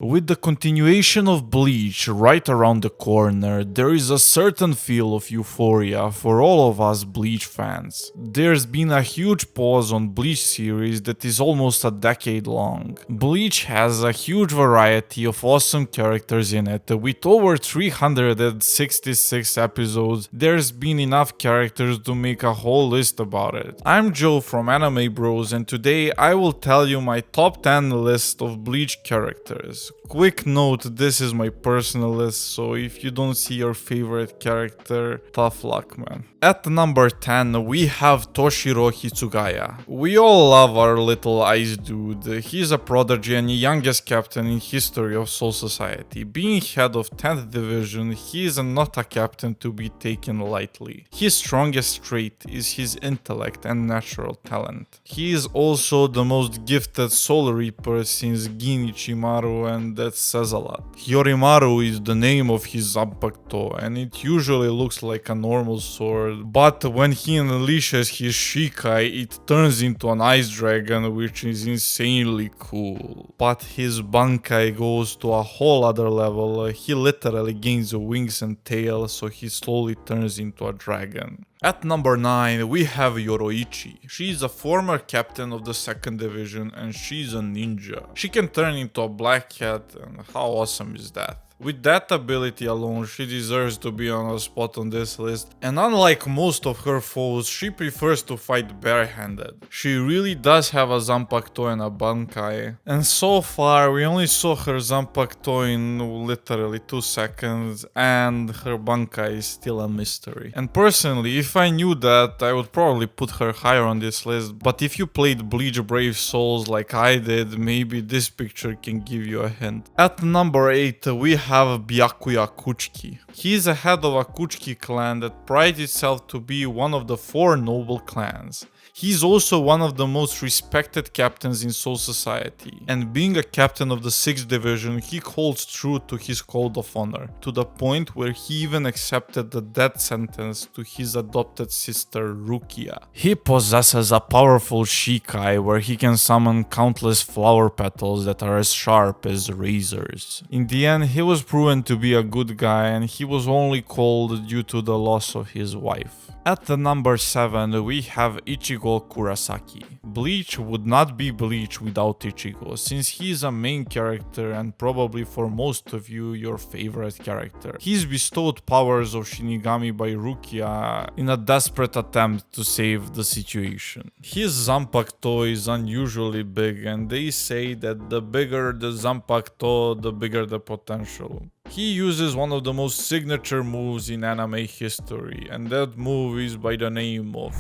With the continuation of Bleach right around the corner, there is a certain feel of euphoria for all of us Bleach fans. There's been a huge pause on Bleach series that is almost a decade long. Bleach has a huge variety of awesome characters in it. With over 366 episodes, there's been enough characters to make a whole list about it. I'm Joe from Anime Bros, and today I will tell you my top 10 list of Bleach characters. Quick note, this is my personal list, so if you don't see your favorite character, tough luck, man. At number 10, we have Toshiro Hitsugaya. We all love our little ice dude. He's a prodigy and youngest captain in history of Soul Society. Being head of 10th Division, he is not a captain to be taken lightly. His strongest trait is his intellect and natural talent. He is also the most gifted Soul Reaper since Gin Ichimaru, and that says a lot. Yorimaru is the name of his Zanpakuto, and it usually looks like a normal sword, but when he unleashes his Shikai, it turns into an ice dragon, which is insanely cool. But his Bankai goes to a whole other level. He literally gains wings and tail, so he slowly turns into a dragon. At number 9, we have Yoroichi. She is a former captain of the 2nd Division and she's a ninja. She can turn into a black cat, and how awesome is that? With that ability alone, she deserves to be on a spot on this list, and unlike most of her foes, she prefers to fight barehanded. She really does have a Zanpakuto and a Bankai, and so far we only saw her Zanpakuto in literally 2 seconds, and her Bankai is still a mystery. And personally, if I knew that, I would probably put her higher on this list, but if you played Bleach Brave Souls like I did, maybe this picture can give you a hint. At number 8, we have Byakuya Kuchiki. He is a head of a Kuchiki clan that prides itself to be one of the 4 noble clans. He is also one of the most respected captains in Soul Society, and being a captain of the 6th Division, he holds true to his code of honor, to the point where he even accepted the death sentence to his adopted sister Rukia. He possesses a powerful Shikai where he can summon countless flower petals that are as sharp as razors. In the end, he was proven to be a good guy, and he was only called due to the loss of his wife. At the number 7, we have Ichigo Kurosaki. Bleach would not be Bleach without Ichigo, since he is a main character and probably for most of you your favorite character. He is bestowed powers of Shinigami by Rukia in a desperate attempt to save the situation. His Zanpakuto is unusually big, and they say that the bigger the Zanpakuto, the bigger the potential. He uses one of the most signature moves in anime history, and that move is by the name of...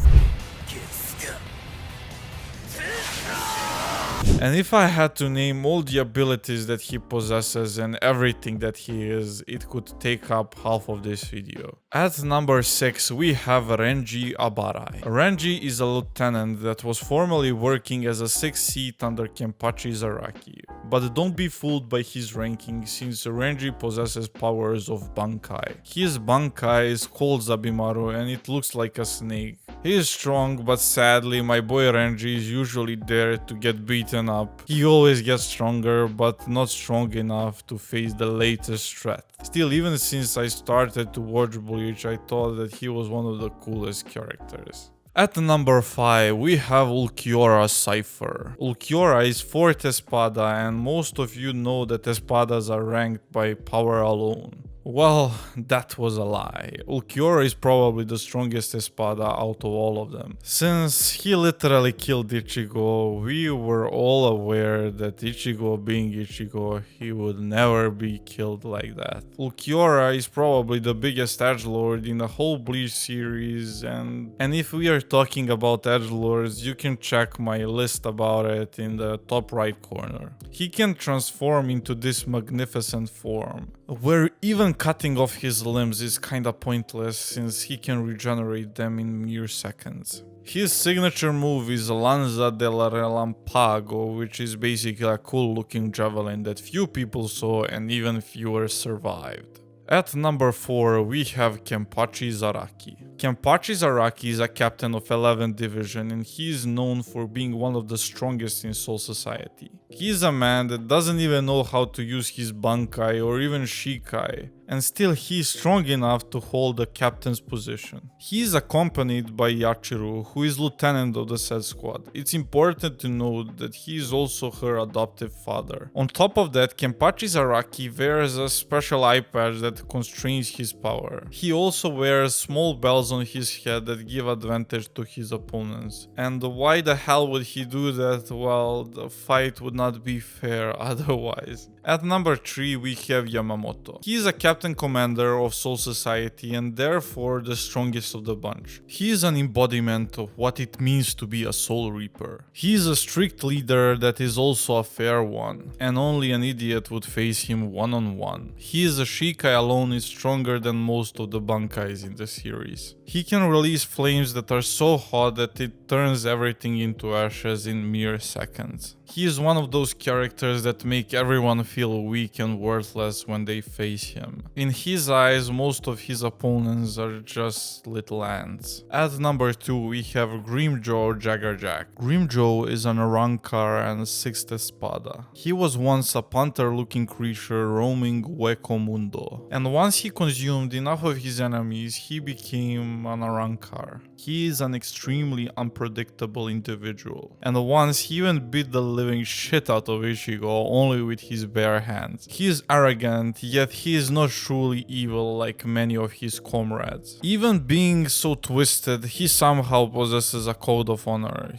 And if I had to name all the abilities that he possesses and everything that he is, it could take up half of this video. At number 6, we have Renji Abarai. Renji is a lieutenant that was formerly working as a 6th seat under Kenpachi Zaraki. But don't be fooled by his ranking, since Renji possesses powers of Bankai. His Bankai is called Zabimaru and it looks like a snake. He is strong, but sadly my boy Renji is usually there to get beaten up. He always gets stronger, but not strong enough to face the latest threat. Still, even since I started to watch Bleach, I thought that he was one of the coolest characters. At number 5, we have Ulquiorra Cypher. Ulquiorra is 4th Espada, and most of you know that Espadas are ranked by power alone. Well, that was a lie. Ulquiorra is probably the strongest Espada out of all of them. Since he literally killed Ichigo, we were all aware that Ichigo being Ichigo, he would never be killed like that. Ulquiorra is probably the biggest edgelord in the whole Bleach series, and if we are talking about edgelords, you can check my list about it in the top right corner. He can transform into this magnificent form, where even cutting off his limbs is kinda pointless since he can regenerate them in mere seconds. His signature move is Lanza del Relampago, which is basically a cool looking javelin that few people saw and even fewer survived. At number 4, we have Kenpachi Zaraki. Kenpachi Zaraki is a captain of 11th Division and he is known for being one of the strongest in Soul Society. He's a man that doesn't even know how to use his Bankai or even Shikai, and still he's strong enough to hold the captain's position. He is accompanied by Yachiru, who is lieutenant of the said squad. It's important to note that he is also her adoptive father. On top of that, Kenpachi Zaraki wears a special eye patch that constrains his power. He also wears small bells on his head that give advantage to his opponents. And why the hell would he do that? Well, the fight would not be fair otherwise. At number 3 we have Yamamoto. He is a captain commander of Soul Society and therefore the strongest of the bunch. He is an embodiment of what it means to be a Soul Reaper. He is a strict leader that is also a fair one, and only an idiot would face him one-on-one. He is a Shikai alone is stronger than most of the Bankais in the series. He can release flames that are so hot that it turns everything into ashes in mere seconds. He is one of those characters that make everyone feel weak and worthless when they face him. In his eyes, most of his opponents are just little ants. At number 2 we have Grimjaw Jaggerjack. Grimjaw is an Arankar and 6th Espada. He was once a panther-looking creature roaming Hueco Mundo, and once he consumed enough of his enemies, he became an Arankar. He is an extremely unpredictable individual, and once he even beat the living shit out of Ichigo only with his bare hands. He is arrogant, yet he is not truly evil like many of his comrades. Even being so twisted, he somehow possesses a code of honor.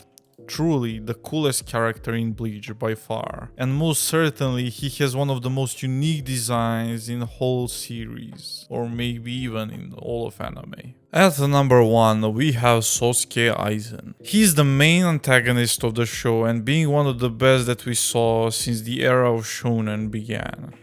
Truly the coolest character in Bleach by far, and most certainly he has one of the most unique designs in the whole series, or maybe even in all of anime. At number 1 we have Sosuke Aizen. He is the main antagonist of the show and being one of the best that we saw since the era of Shonen began.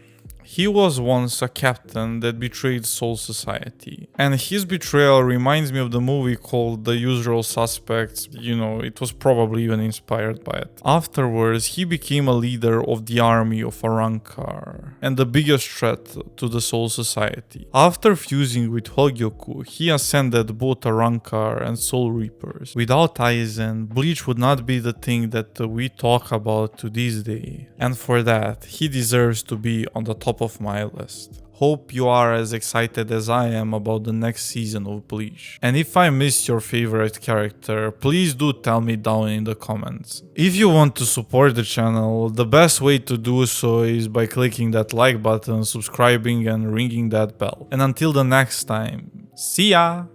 He was once a captain that betrayed Soul Society, and his betrayal reminds me of the movie called The Usual Suspects. You know, it was probably even inspired by it. Afterwards, he became a leader of the army of Arankar, and the biggest threat to the Soul Society. After fusing with Hogyoku, he ascended both Arankar and Soul Reapers. Without Aizen, Bleach would not be the thing that we talk about to this day, and for that, he deserves to be on the top of my list. Hope you are as excited as I am about the next season of Bleach. And if I missed your favorite character, please do tell me down in the comments. If you want to support the channel, the best way to do so is by clicking that like button, subscribing and ringing that bell. And until the next time, see ya!